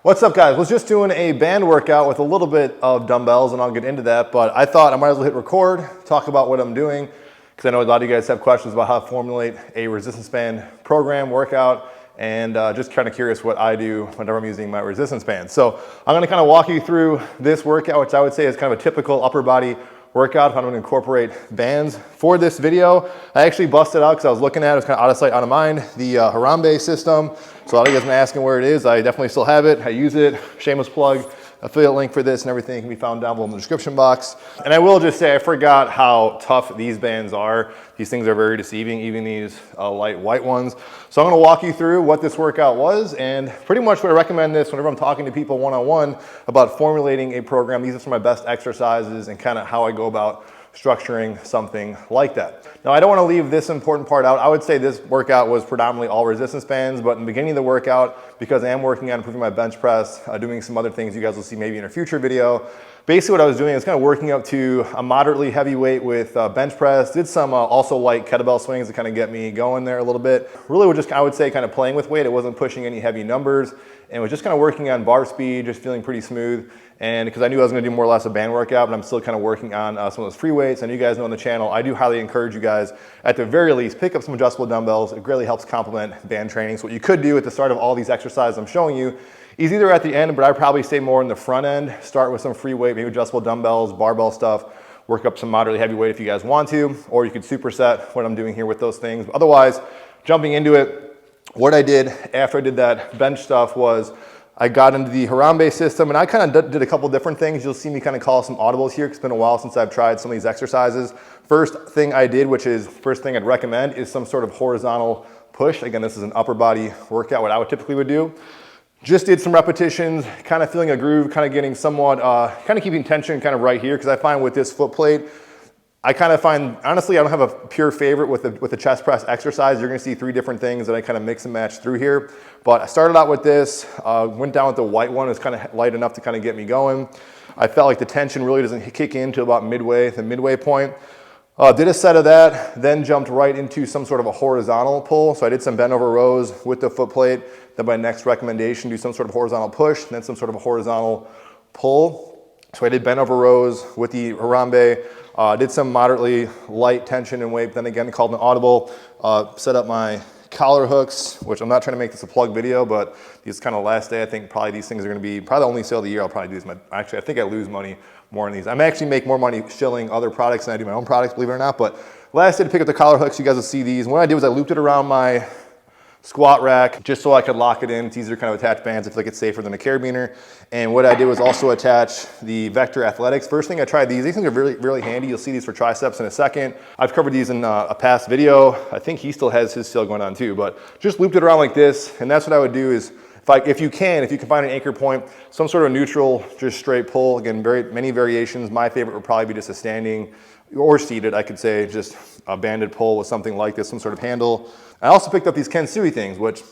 What's up, guys? Was just doing a band workout with a little bit of dumbbells, and I'll get into that, but I thought I might as well hit record, talk about what I'm doing, because I know a lot of you guys have questions about how to formulate a resistance band program workout, and just kind of curious what I do whenever I'm using my resistance bands. So I'm going to kind of walk you through this workout, which I would say is kind of a typical upper body workout. If I'm going to incorporate bands for this video, I actually busted out because I was looking at it. It was kind of out of sight, out of mind, the Harambe system. So a lot of you guys have been asking where it is. I definitely still have it. I use it. Shameless plug. Affiliate link for this and everything can be found down below in the description box. And I will just say, I forgot how tough these bands are. These things are very deceiving, even these light white ones. So I'm going to walk you through what this workout was, and pretty much what I recommend this whenever I'm talking to people one-on-one about formulating a program. These are some of my best exercises and kind of how I go about structuring something like that. Now, I don't want to leave this important part out. I would say this workout was predominantly all resistance bands, but in the beginning of the workout, because I am working on improving my bench press, doing some other things you guys will see maybe in a future video, basically what I was doing is kind of working up to a moderately heavy weight with bench press, did some also light kettlebell swings to kind of get me going there a little bit. Really was just, I would say, kind of playing with weight. It wasn't pushing any heavy numbers, and was just kind of working on bar speed, just feeling pretty smooth. And because I knew I was going to do more or less a band workout, but I'm still kind of working on some of those free weights. And you guys know on the channel, I do highly encourage you guys, at the very least, pick up some adjustable dumbbells. It greatly helps complement band training. So what you could do at the start of all these exercises I'm showing you is either at the end, but I'd probably stay more in the front end, start with some free weight, maybe adjustable dumbbells, barbell stuff, work up some moderately heavy weight if you guys want to, or you could superset what I'm doing here with those things. But otherwise, jumping into it, what I did after I did that bench stuff was I got into the Harambe system, and I kind of did a couple different things. You'll see me kind of call some audibles here, because it's been a while since I've tried some of these exercises. First thing I did, which is first thing I'd recommend, is some sort of horizontal push. Again, this is an upper body workout, what I would typically would do. Just did some repetitions, kind of feeling a groove, kind of getting somewhat, kind of keeping tension kind of right here, because I find with this foot plate, I kind of find, honestly, I don't have a pure favorite with the chest press exercise. You're going to see three different things that I kind of mix and match through here. But I started out with this, went down with the white one. It was kind of light enough to kind of get me going. I felt like the tension really doesn't kick in to about midway, the midway point. Did a set of that, then jumped right into some sort of a horizontal pull. So I did some bent over rows with the foot plate. Then my next recommendation, do some sort of horizontal push, then some sort of a horizontal pull. So I did bent over rows with the Harambe. Did some moderately light tension and weight, then again called an audible. Set up my collar hooks, which I'm not trying to make this a plug video, but these kind of last day, I think probably these things are going to be probably the only sale of the year I'll probably do this. Actually, I think I lose money more on these. I actually make more money shilling other products than I do my own products, believe it or not. But last day to pick up the collar hooks, you guys will see these. And what I did was I looped it around my squat rack just so I could lock it in. It's easier to kind of attach bands. I feel like it's safer than a carabiner. And what I did was also attach the Vector Athletics. First thing I tried these things are really, really handy. You'll see these for triceps in a second. I've covered these in a past video. I think he still has his still going on too, but just looped it around like this. And that's what I would do is, if you can find an anchor point, some sort of neutral, just straight pull. Again, many variations. My favorite would probably be just a standing or seated, I could say, just a banded pull with something like this, some sort of handle. I also picked up these Kensui things, which,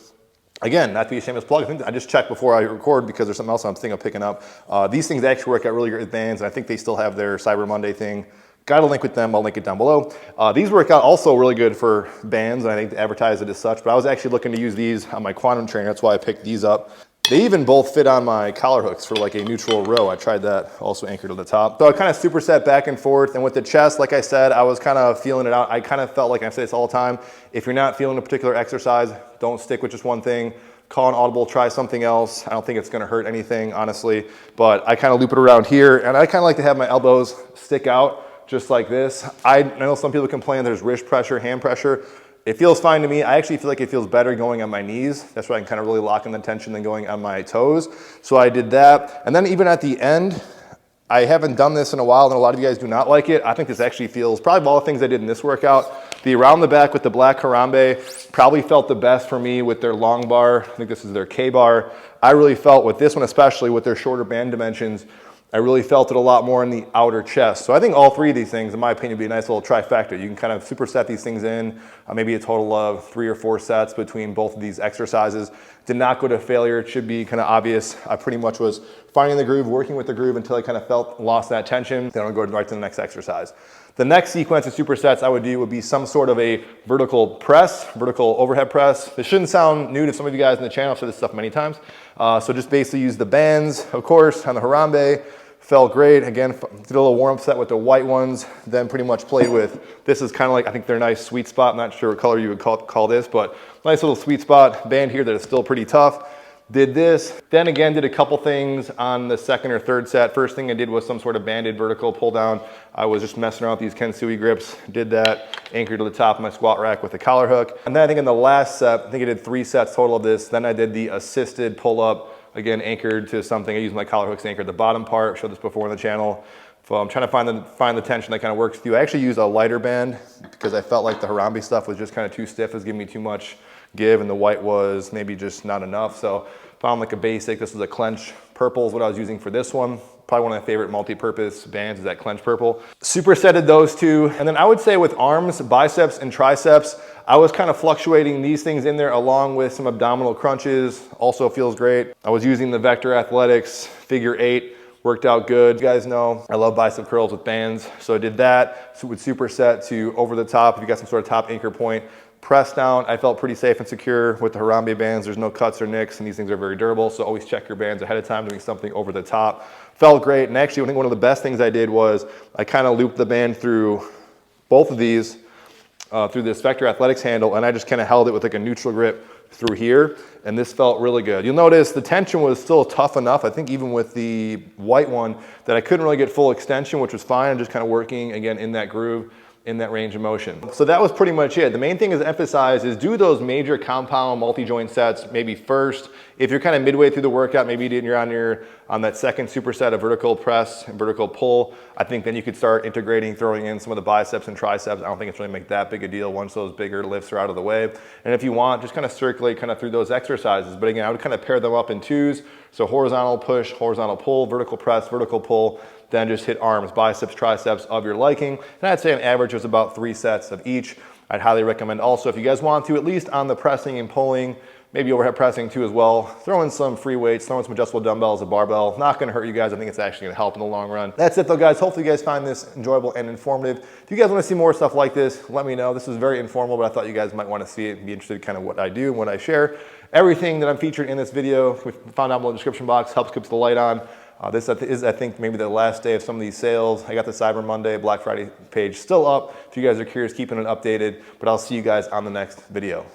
again, not to be a shameless plug, I just checked before I record because there's something else I'm thinking of picking up. These things actually work out really great with bands, and I think they still have their Cyber Monday thing. Got a link with them, I'll link it down below. These work out also really good for bands, and I think they advertise it as such, but I was actually looking to use these on my quantum trainer, that's why I picked these up. They even both fit on my collar hooks for like a neutral row. I tried that, also anchored to the top. So I kind of superset back and forth, and with the chest, like I said, I was kind of feeling it out. I kind of felt like, I say this all the time, if you're not feeling a particular exercise, don't stick with just one thing. Call an audible, try something else. I don't think it's gonna hurt anything, honestly, but I kind of loop it around here, and I kind of like to have my elbows stick out just like this. I know some people complain there's wrist pressure, hand pressure. It feels fine to me. I actually feel like it feels better going on my knees. That's why I can kind of really lock in the tension than going on my toes. So I did that. And then even at the end, I haven't done this in a while, and a lot of you guys do not like it. I think this actually feels, probably of all the things I did in this workout, the around the back with the black Harambe probably felt the best for me with their long bar. I think this is their K bar. I really felt with this one, especially with their shorter band dimensions, I really felt it a lot more in the outer chest. So I think all three of these things, in my opinion, would be a nice little trifecta. You can kind of superset these things in, maybe a total of 3 or 4 sets between both of these exercises. Did not go to failure. It should be kind of obvious. I pretty much was finding the groove, working with the groove until I kind of lost that tension. Then I'll go right to the next exercise. The next sequence of supersets I would do would be some sort of a vertical press, vertical overhead press. This shouldn't sound new to some of you guys in the channel. I've said this stuff many times. So just basically use the bands, of course, on the Harambe. Felt great. Again, did a little warm-up set with the white ones, then pretty much played with, this is kind of like, I think they're nice sweet spot. I'm not sure what color you would call this, but nice little sweet spot band here that is still pretty tough. Did this, then again did a couple things on the second or third set. First thing I did was some sort of banded vertical pull down. I was just messing around with these Kensui grips, did that, anchored to the top of my squat rack with a collar hook. And then I think in the last set, I think I did 3 sets total of this. Then I did the assisted pull up, again anchored to something. I used my collar hooks to anchor the bottom part. Showed this before on the channel. So I'm trying to find the tension that kind of works with you. I actually used a lighter band because I felt like the Harambe stuff was just kind of too stiff. It was giving me too much give, and the white was maybe just not enough. So found like a basic, this was a clench purple is what I was using for this one. Probably one of my favorite multi-purpose bands is that clench purple. Supersetted those 2. And then I would say with arms, biceps, and triceps, I was kind of fluctuating these things in there along with some abdominal crunches. Also feels great. I was using the Vector Athletics figure 8. Worked out good. You guys know I love bicep curls with bands. So I did that. So with superset to over the top. If you got some sort of top anchor point, press down. I felt pretty safe and secure with the Harambe bands. There's no cuts or nicks, and these things are very durable. So always check your bands ahead of time, doing something over the top. Felt great. And actually, I think one of the best things I did was I kind of looped the band through both of these through this Vector Athletics handle, and I just kind of held it with like a neutral grip through here, and this felt really good. You'll notice the tension was still tough enough, I think even with the white one, that I couldn't really get full extension, which was fine. I'm just kind of working, again, in that groove, in that range of motion. So that was pretty much it. The main thing is to emphasize is do those major compound multi-joint sets maybe first. If you're kind of midway through the workout, maybe you're on that second superset of vertical press and vertical pull, I think then you could start integrating, throwing in some of the biceps and triceps. I don't think it's really make that big a deal once those bigger lifts are out of the way. And if you want, just kind of circulate kind of through those exercises. But again, I would kind of pair them up in 2s. So horizontal push, horizontal pull, vertical press, vertical pull, then just hit arms, biceps, triceps of your liking. And I'd say an average was about 3 sets of each. I'd highly recommend also, if you guys want to, at least on the pressing and pulling, maybe overhead pressing too as well, throw in some free weights, throw in some adjustable dumbbells, a barbell. Not gonna hurt you guys. I think it's actually gonna help in the long run. That's it though, guys. Hopefully you guys find this enjoyable and informative. If you guys wanna see more stuff like this, let me know. This is very informal, but I thought you guys might wanna see it and be interested in kind of what I do and what I share. Everything that I'm featured in this video, we found down below in the description box, helps keep the light on. This is, I think, maybe the last day of some of these sales. I got the Cyber Monday, Black Friday page still up. If you guys are curious, keeping it updated, but I'll see you guys on the next video.